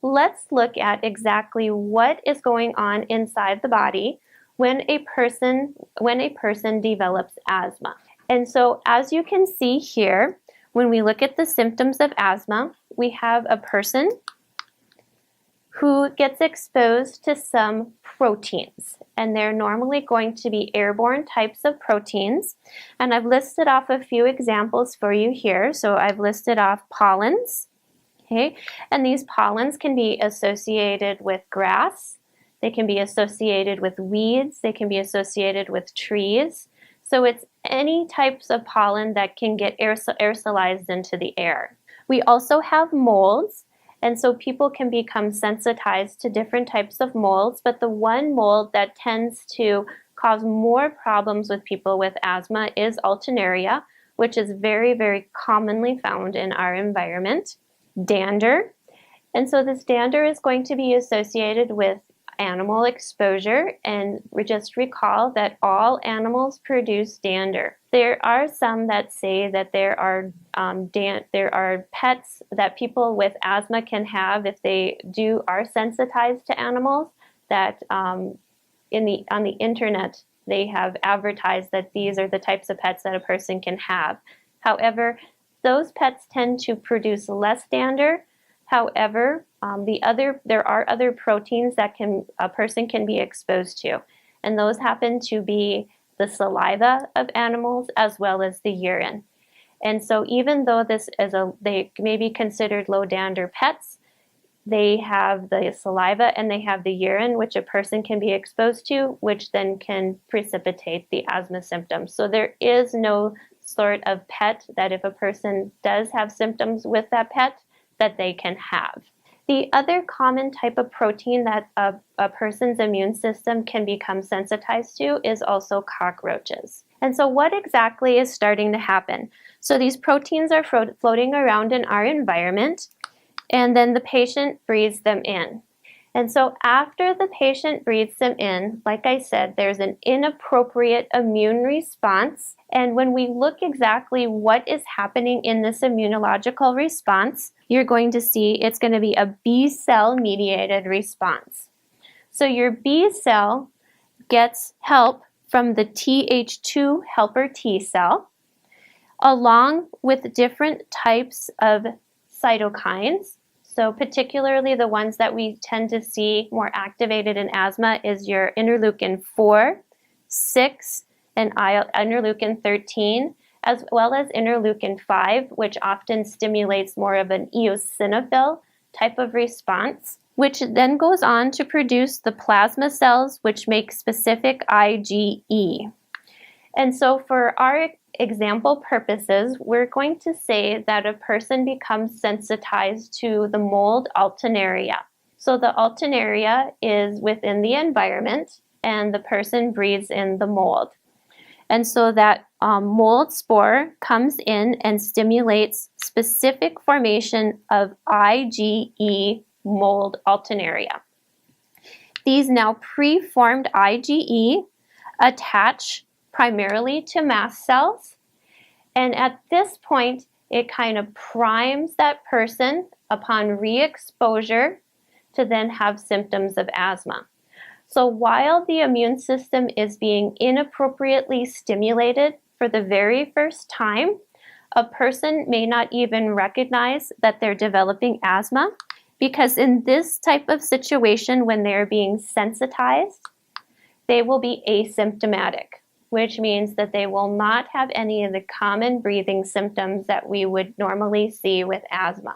let's look at exactly what is going on inside the body when a person develops asthma. And so as you can see here, when we look at the symptoms of asthma, we have a person who gets exposed to some proteins, and they're normally going to be airborne types of proteins. And I've listed off a few examples for you here. So I've listed off pollens, okay? And these pollens can be associated with grass, they can be associated with weeds, they can be associated with trees. So it's any types of pollen that can get aerosolized into the air. We also have molds. And so people can become sensitized to different types of molds, but the one mold that tends to cause more problems with people with asthma is Alternaria, which is very, very commonly found in our environment. Dander. And so this dander is going to be associated with animal exposure, and just recall that all animals produce dander. There are some that say that there are pets that people with asthma can have if they are sensitized to animals, that on the internet they have advertised that these are the types of pets that a person can have. However, those pets tend to produce less dander. However, there are other proteins that a person can be exposed to, and those happen to be the saliva of animals as well as the urine. And so even though they may be considered low dander pets, they have the saliva and they have the urine, which a person can be exposed to, which then can precipitate the asthma symptoms. So there is no sort of pet that if a person does have symptoms with that pet, that they can have. The other common type of protein that a person's immune system can become sensitized to is also cockroaches. And so what exactly is starting to happen? So these proteins are floating around in our environment, and then the patient breathes them in. And so after the patient breathes them in, like I said, there's an inappropriate immune response. And when we look exactly what is happening in this immunological response, you're going to see it's going to be a B cell mediated response. So your B cell gets help from the Th2 helper T cell, along with different types of cytokines. So particularly the ones that we tend to see more activated in asthma is your interleukin 4, 6, and interleukin 13, as well as interleukin 5, which often stimulates more of an eosinophil type of response, which then goes on to produce the plasma cells, which make specific IgE. And so for our example purposes, we're going to say that a person becomes sensitized to the mold Alternaria. So the Alternaria is within the environment, and the person breathes in the mold. And so that mold spore comes in and stimulates specific formation of IgE mold Alternaria. These now preformed IgE attach primarily to mast cells, and at this point it kind of primes that person upon re-exposure to then have symptoms of asthma. So while the immune system is being inappropriately stimulated for the very first time, a person may not even recognize that they're developing asthma, because in this type of situation, when they're being sensitized, they will be asymptomatic, which means that they will not have any of the common breathing symptoms that we would normally see with asthma.